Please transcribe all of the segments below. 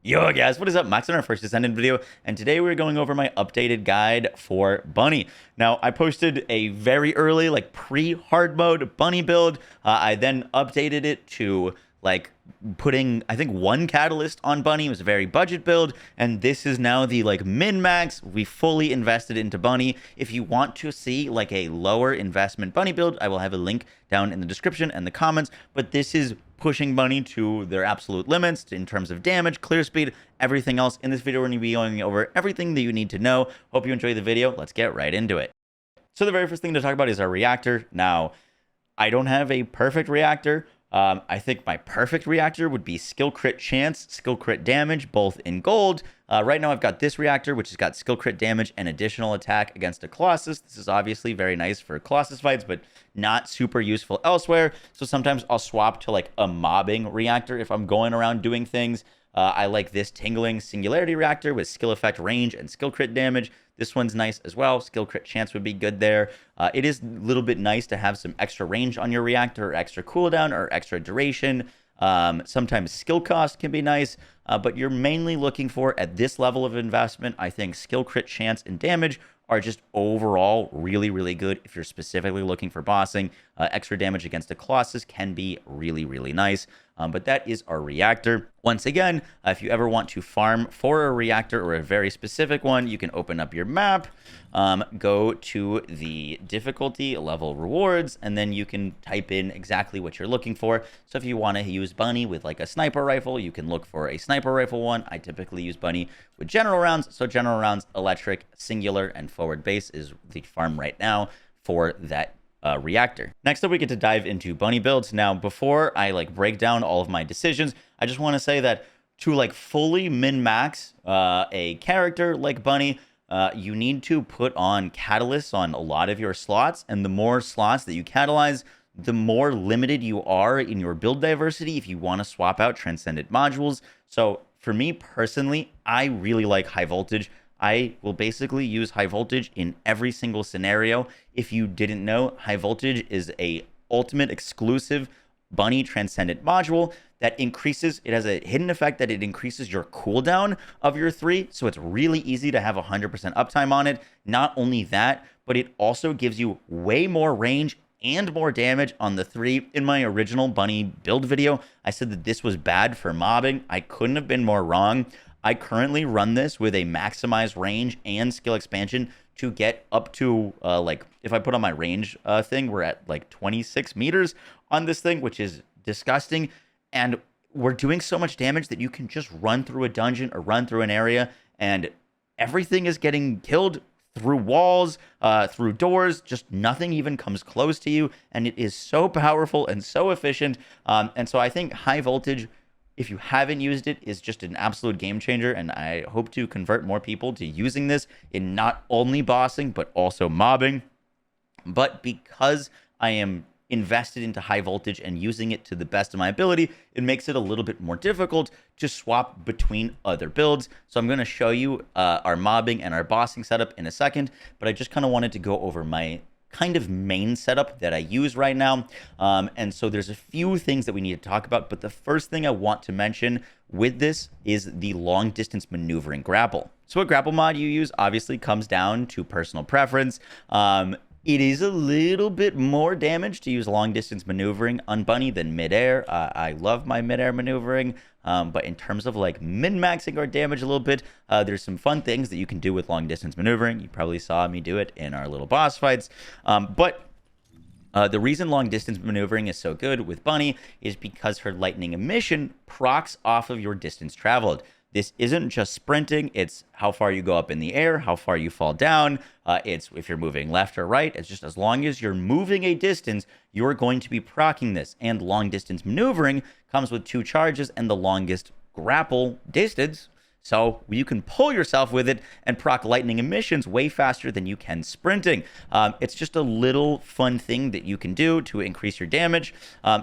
Yo guys, what is up? Max on our first Descendant video, and today we're going over my updated guide for Bunny. Now, I posted a very early, like pre-hard mode Bunny build. I then updated it to like putting, I think, one catalyst on Bunny. It was a very budget build, and this is now the like min-max. We fully invested into Bunny. If you want to see like a lower investment Bunny build, I will have a link down in the description and the comments, but this is pushing Bunny to their absolute limits in terms of damage, clear speed, everything else. In this video, we're going to be going over everything that you need to know. Hope you enjoy the video. Let's get right into it. So the very first thing to talk about is our reactor. Now, I don't have a perfect reactor. I think my perfect reactor would be skill crit chance, skill crit damage, both in gold. Right now I've got this reactor, which has got skill crit damage and additional attack against a Colossus. This is obviously very nice for Colossus fights, but not super useful elsewhere. So sometimes I'll swap to like a mobbing reactor if I'm going around doing things. I like this tingling singularity reactor with skill effect range and skill crit damage. This one's nice as well. Skill crit chance would be good there. It is a little bit nice to have some extra range on your reactor, or extra cooldown, or extra duration. Sometimes skill cost can be nice, but you're mainly looking for, at this level of investment, I think skill crit chance and damage are just overall really, really good if you're specifically looking for bossing. Extra damage against a Colossus can be really, really nice. But that is our reactor. Once again, if you ever want to farm for a reactor or a very specific one, you can open up your map, go to the difficulty level rewards, and then you can type in exactly what you're looking for. So if you want to use Bunny with like a sniper rifle, you can look for a sniper rifle one. I typically use Bunny with general rounds. So general rounds, electric, singular, and forward base is the farm right now for that reactor. Next up, we get to dive into Bunny builds. Now, before I like break down all of my decisions, I just want to say that to like fully min-max a character like Bunny, you need to put on catalysts on a lot of your slots, and the more slots that you catalyze, the more limited you are in your build diversity if you want to swap out Transcendent modules. So for me personally, I really like high voltage. I will basically use high voltage in every single scenario. If you didn't know, high voltage is a ultimate exclusive Bunny Transcendent module that increases, it has a hidden effect that it increases your cooldown of your 3. So it's really easy to have 100% uptime on it. Not only that, but it also gives you way more range and more damage on the 3. In my original Bunny build video, I said that this was bad for mobbing. I couldn't have been more wrong. I currently run this with a maximized range and skill expansion to get up to, like, if I put on my range thing, we're at like 26 meters on this thing, which is disgusting. And we're doing so much damage that you can just run through a dungeon or run through an area, and everything is getting killed through walls, through doors. Just nothing even comes close to you. And it is so powerful and so efficient. And so I think high voltage, if you haven't used it, is just an absolute game changer, and I hope to convert more people to using this in not only bossing, but also mobbing. But because I am invested into high voltage and using it to the best of my ability, it makes it a little bit more difficult to swap between other builds. So I'm going to show you our mobbing and our bossing setup in a second, but I just kind of wanted to go over my kind of main setup that I use right now. And so there's a few things that we need to talk about, but the first thing I want to mention with this is the long distance maneuvering grapple. So what grapple mod you use obviously comes down to personal preference. It is a little bit more damage to use long distance maneuvering on Bunny than midair. I love my midair maneuvering, but in terms of like min-maxing our damage a little bit, there's some fun things that you can do with long distance maneuvering. You probably saw me do it in our little boss fights. But the reason long distance maneuvering is so good with Bunny is because her lightning emission procs off of your distance traveled. This isn't just sprinting, it's how far you go up in the air, how far you fall down. It's if you're moving left or right. It's just as long as you're moving a distance, you're going to be proccing this. And long distance maneuvering comes with 2 charges and the longest grapple distance. So you can pull yourself with it and proc lightning emissions way faster than you can sprinting. It's just a little fun thing that you can do to increase your damage.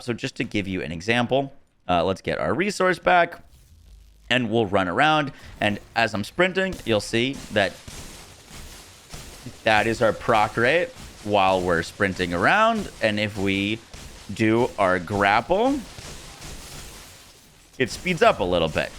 So just to give you an example, let's get our resource back. And we'll run around, and as I'm sprinting, you'll see that that is our proc rate while we're sprinting around. And if we do our grapple, it speeds up a little bit.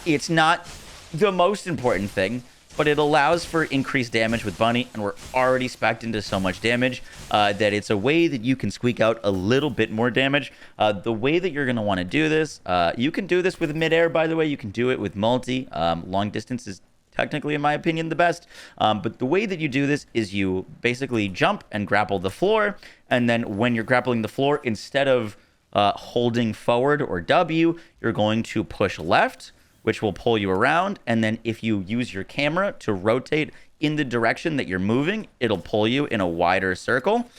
It's not the most important thing, but it allows for increased damage with Bunny, and we're already spec'd into so much damage that it's a way that you can squeak out a little bit more damage. The way that you're going to want to do this, you can do this with midair, by the way. You can do it with multi. Long distance is technically, in my opinion, the best. But the way that you do this is you basically jump and grapple the floor, and then when you're grappling the floor, instead of holding forward or W, you're going to push left, which will pull you around. And then if you use your camera to rotate in the direction that you're moving, it'll pull you in a wider circle,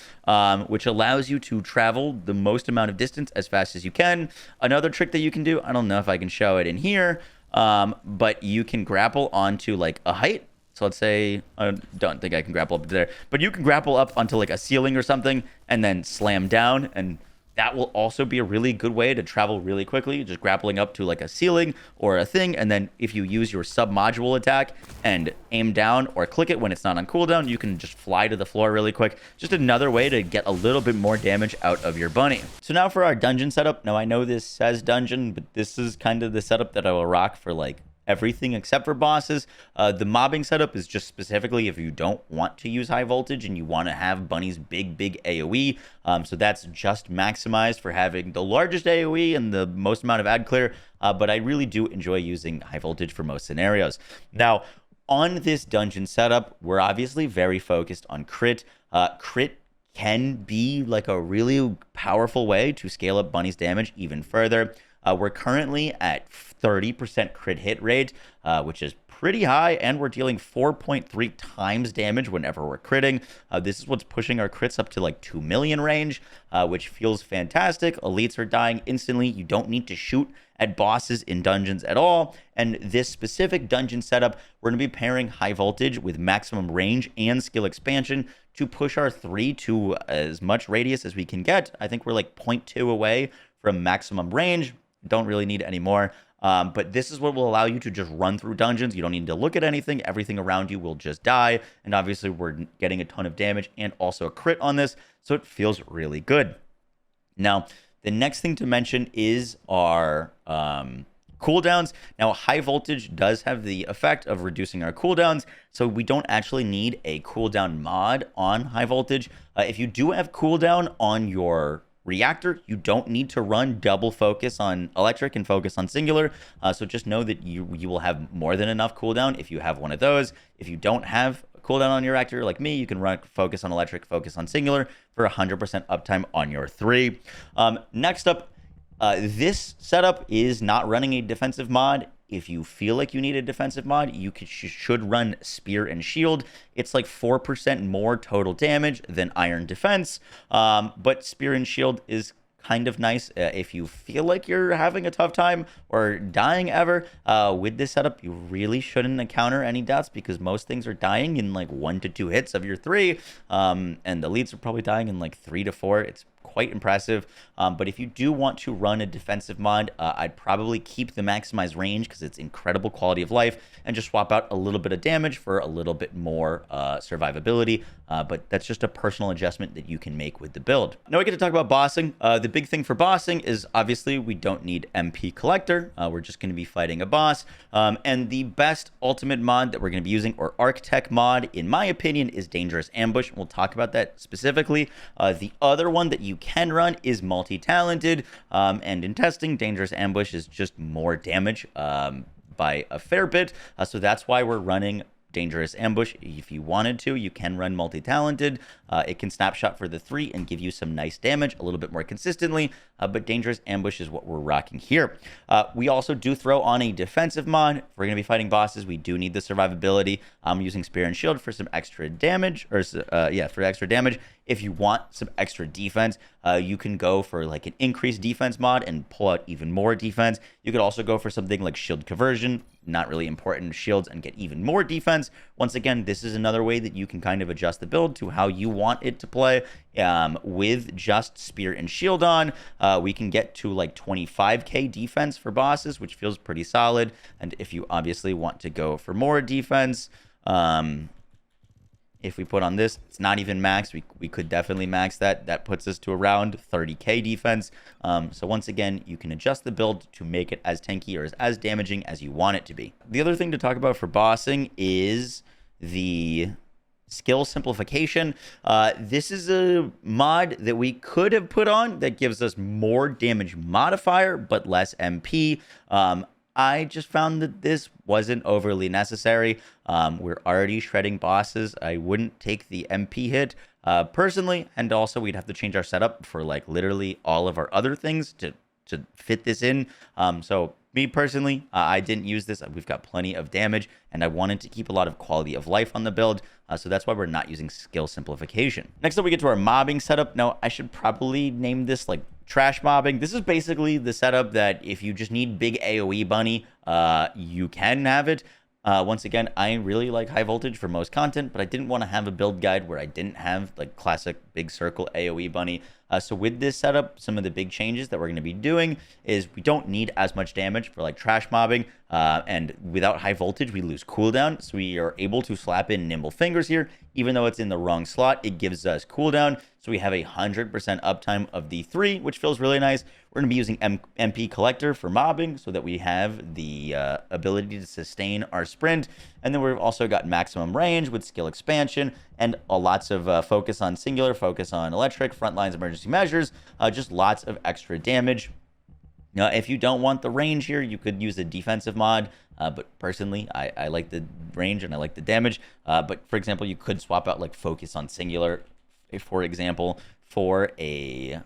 which allows you to travel the most amount of distance as fast as you can. Another trick that you can do, I don't know if I can show it in here, but you can grapple onto like a height. So let's say, I don't think I can grapple up to there, but you can grapple up onto like a ceiling or something and then slam down, and that will also be a really good way to travel really quickly, just grappling up to like a ceiling or a thing. And then if you use your sub-module attack and aim down or click it when it's not on cooldown, you can just fly to the floor really quick. Just another way to get a little bit more damage out of your bunny. So now for our dungeon setup. Now I know this says dungeon, but this is kind of the setup that I will rock for like everything except for bosses. The mobbing setup is just specifically if you don't want to use high voltage and you want to have Bunny's big AoE. So that's just maximized for having the largest AoE and the most amount of ad clear. But I really do enjoy using high voltage for most scenarios. Now, on this dungeon setup, we're obviously very focused on crit. Crit can be like a really powerful way to scale up Bunny's damage even further. We're currently at 30% crit hit rate, which is pretty high, and we're dealing 4.3 times damage whenever we're critting. This is what's pushing our crits up to like 2 million range, which feels fantastic. Elites are dying instantly. You don't need to shoot at bosses in dungeons at all. And this specific dungeon setup, we're going to be pairing high voltage with maximum range and skill expansion to push our 3 to as much radius as we can get. I think we're like 0.2 away from maximum range. Don't really need any more. But this is what will allow you to just run through dungeons. You don't need to look at anything. Everything around you will just die. And obviously, we're getting a ton of damage and also a crit on this. So it feels really good. Now, the next thing to mention is our cooldowns. Now, high voltage does have the effect of reducing our cooldowns. So we don't actually need a cooldown mod on high voltage. If you do have cooldown on your Reactor, you don't need to run double focus on electric and focus on singular. So just know that you will have more than enough cooldown if you have one of those. If you don't have cooldown on your reactor like me, you can run focus on electric, focus on singular for 100% uptime on your 3. Next up, this setup is not running a defensive mod. If you feel like you need a defensive mod, you should run Spear and Shield. It's like 4% more total damage than Iron Defense, but Spear and Shield is kind of nice if you feel like you're having a tough time or dying ever. With this setup, you really shouldn't encounter any deaths because most things are dying in like 1 to 2 hits of your 3, and the elites are probably dying in like 3 to 4. It's quite impressive. But if you do want to run a defensive mod, I'd probably keep the maximized range because it's incredible quality of life, and just swap out a little bit of damage for a little bit more survivability. But that's just a personal adjustment that you can make with the build. Now we get to talk about bossing. The big thing for bossing is obviously we don't need MP Collector. We're just going to be fighting a boss. And the best ultimate mod that we're going to be using, or Arc-Tech mod, in my opinion, is Dangerous Ambush. We'll talk about that specifically. The other one that you can run is Multi-Talented. And in testing, Dangerous Ambush is just more damage by a fair bit. So that's why we're running Dangerous Ambush. If you wanted to, you can run Multi-Talented. It can snapshot for the 3 and give you some nice damage a little bit more consistently, but Dangerous Ambush is what we're rocking here. We also do throw on a defensive mod. If we're going to be fighting bosses, we do need the survivability. I'm using Spear and Shield for some extra damage, or for extra damage. If you want some extra defense, you can go for like an increased defense mod and pull out even more defense. You could also go for something like Shield Conversion, not really important shields, and get even more defense. Once again, this is another way that you can kind of adjust the build to how you want it to play. With just Spear and Shield on, we can get to like 25k defense for bosses, which feels pretty solid. And if you obviously want to go for more defense, If we put on this, it's not even maxed. We could definitely max that. That puts us to around 30k defense. So once again, you can adjust the build to make it as tanky or as damaging as you want it to be. The other thing to talk about for bossing is the skill simplification. This is a mod that we could have put on that gives us more damage modifier, but less MP. I just found that this wasn't overly necessary. We're already shredding bosses. I wouldn't take the MP hit personally, and also we'd have to change our setup for like literally all of our other things to fit this in. So me personally, I didn't use this. We've got plenty of damage, and I wanted to keep a lot of quality of life on the build. So that's why we're not using skill simplification. Next up, we get to our mobbing setup. Now, I should probably name this like trash mobbing. This is basically the setup that if you just need big AoE bunny, you can have it. Once again, I really like high voltage for most content, but I didn't want to have a build guide where I didn't have like classic big circle AoE bunny. So with this setup, some of the big changes that we're going to be doing is we don't need as much damage for like trash mobbing, and without high voltage, we lose cooldown. So we are able to slap in nimble fingers here, even though it's in the wrong slot, it gives us cooldown. So we have 100% uptime of the 3, which feels really nice. We're going to be using MP collector for mobbing so that we have the ability to sustain our sprint. And then we've also got maximum range with skill expansion and lots of focus on singular, focus on electric, front lines, emergency measures, just lots of extra damage. Now, if you don't want the range here, you could use a defensive mod. But personally, I like the range and I like the damage. But for example, you could swap out like focus on singular, for example, for a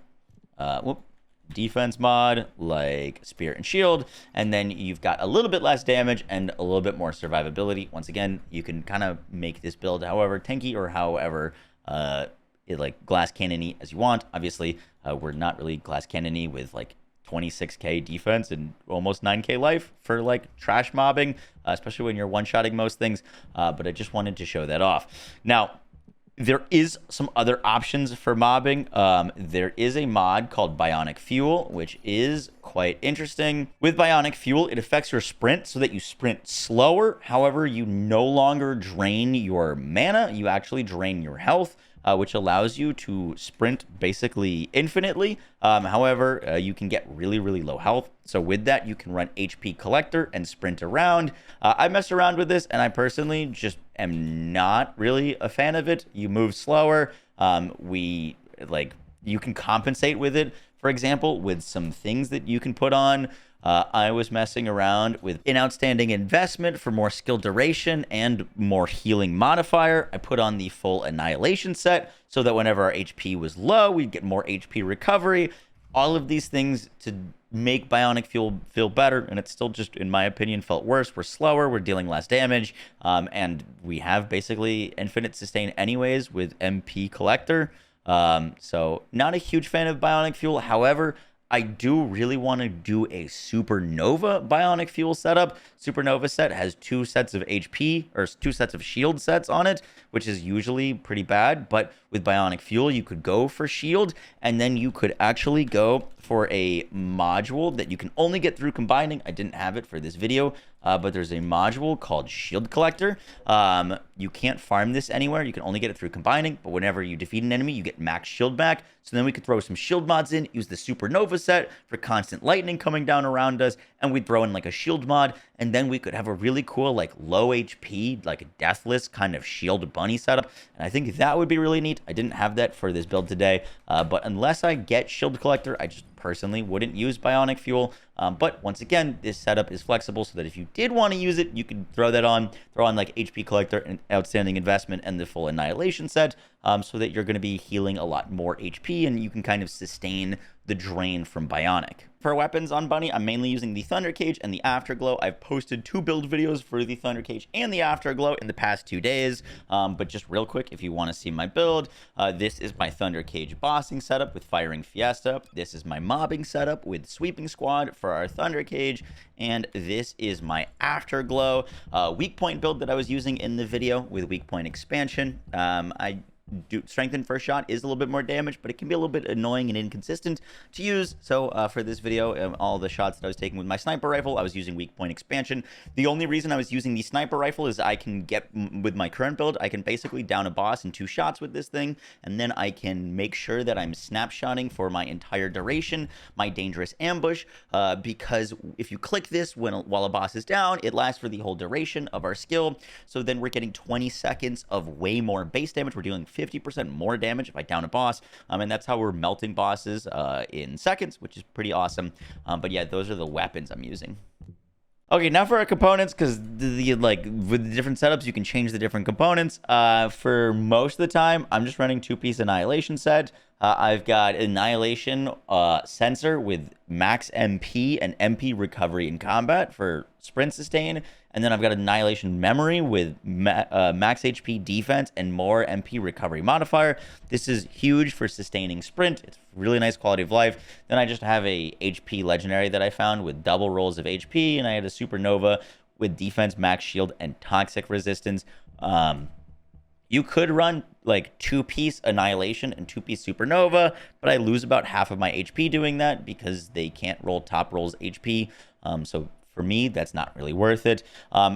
defense mod like Spear and Shield, and then you've got a little bit less damage and a little bit more survivability. Once again, you can kind of make this build however tanky or however like glass cannon-y as you want. Obviously, we're not really glass cannon-y with like 26k defense and almost 9k life for like trash mobbing, especially when you're one-shotting most things. But I just wanted to show that off. Now, there is some other options for mobbing. There is a mod called Bionic Fuel, which is quite interesting. With Bionic Fuel, it affects your sprint so that you sprint slower. However, you no longer drain your mana. You actually drain your health, which allows you to sprint basically infinitely. However, you can get really, really low health. So with that, you can run HP Collector and sprint around. I messed around with this, and I personally just am not really a fan of it. You move slower. You can compensate with it. For example, with some things that you can put on. I was messing around with an outstanding investment for more skill duration and more healing modifier. I put on the full annihilation set so that whenever our HP was low, we'd get more HP recovery. All of these things to make Bionic Fuel feel better, and it still just, in my opinion, felt worse. We're slower, we're dealing less damage, and we have basically infinite sustain anyways with MP Collector. So not a huge fan of Bionic Fuel. However, I do really want to do a Supernova Bionic Fuel setup. Supernova set has 2 sets of HP, or 2 sets of shield sets on it, which is usually pretty bad. But with Bionic Fuel, you could go for shield, and then you could actually go for a module that you can only get through combining. I didn't have it for this video, but there's a module called Shield Collector. You can't farm this anywhere. You can only get it through combining, but whenever you defeat an enemy, you get max shield back. So then we could throw some shield mods in, use the Supernova set for constant lightning coming down around us, and we'd throw in like a shield mod, and then we could have a really cool like low HP, like a deathless kind of shield bunny setup. And I think that would be really neat. I didn't have that for this build today, but unless I get Shield Collector, I just personally wouldn't use Bionic Fuel. But once again, this setup is flexible so that if you did want to use it, you could throw on like HP Collector and outstanding investment and the full annihilation set, so that you're going to be healing a lot more HP and you can kind of sustain the drain from Bionic. For weapons on Bunny, I'm mainly using the Thunder Cage and the Afterglow. I've posted 2 build videos for the Thunder Cage and the Afterglow in the past 2 days. But just real quick, if you want to see my build, this is my Thunder Cage bossing setup with Firing Fiesta. This is my mobbing setup with Sweeping Squad for our Thunder Cage. And this is my Afterglow weak point build that I was using in the video with weak point expansion. I strengthened first shot is a little bit more damage, but it can be a little bit annoying and inconsistent to use. So for this video, all the shots that I was taking with my sniper rifle, I was using weak point expansion. The only reason I was using the sniper rifle is I can get, with my current build, I can basically down a boss in 2 shots with this thing, and then I can make sure that I'm snapshotting for my entire duration, my dangerous ambush, because if you click this while a boss is down, it lasts for the whole duration of our skill. So then we're getting 20 seconds of way more base damage. We're dealing 50% more damage if I down a boss, and that's how we're melting bosses in seconds, which is pretty awesome. But yeah, those are the weapons I'm using. Okay, now for our components, because like with the different setups, you can change the different components. For most of the time, I'm just running 2-piece Annihilation set. I've got Annihilation sensor with max MP and MP recovery in combat for sprint sustain. And then I've got Annihilation memory with max HP defense and more MP recovery modifier. This is huge for sustaining sprint. It's really nice quality of life. Then I just have a HP legendary that I found with double rolls of HP, and I had a supernova with defense, max shield, and toxic resistance. You could run like 2-piece Annihilation and 2-piece Supernova, but I lose about half of my HP doing that because they can't roll top rolls HP. So for me, that's not really worth it.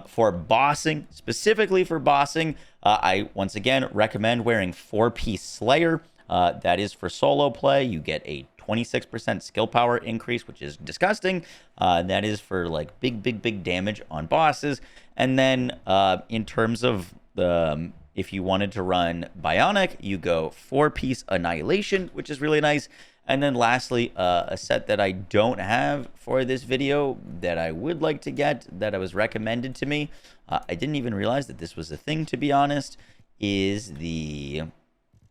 For bossing, specifically for bossing, I once again recommend wearing 4-piece Slayer. That is for solo play. You get a 26% skill power increase, which is disgusting. That is for like big damage on bosses. And then in terms of the if you wanted to run Bionic, you go 4-piece Annihilation, which is really nice. And then lastly, a set that I don't have for this video that I would like to get, that was recommended to me. I didn't even realize that this was a thing, to be honest, is the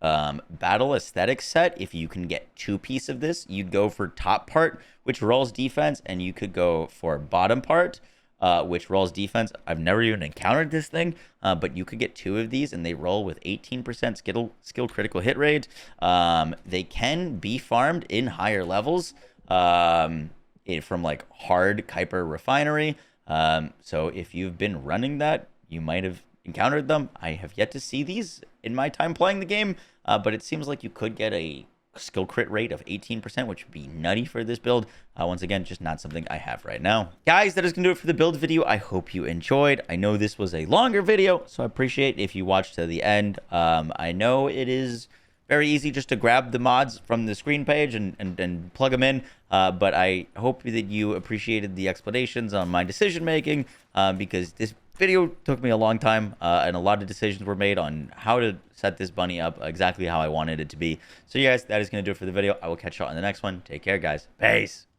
Battle Aesthetic set. If you can get 2-piece of this, you'd go for top part, which rolls defense, and you could go for bottom part, which rolls defense. I've never even encountered this thing, but you could get 2 of these, and they roll with 18% skill critical hit rate. They can be farmed in higher levels from like hard Kuiper Refinery. So if you've been running that, you might have encountered them. I have yet to see these in my time playing the game, but it seems like you could get a skill crit rate of 18%, which would be nutty for this build. Once again, just not something I have right now. Guys, that is going to do it for the build video. I hope you enjoyed. I know this was a longer video, so I appreciate if you watched to the end. I know it is very easy just to grab the mods from the screen page and plug them in, but I hope that you appreciated the explanations on my decision making, because this video took me a long time, and a lot of decisions were made on how to set this bunny up exactly how I wanted it to be. So you guys, that is going to do it for the video. I will catch you on the next one. Take care, guys. Peace.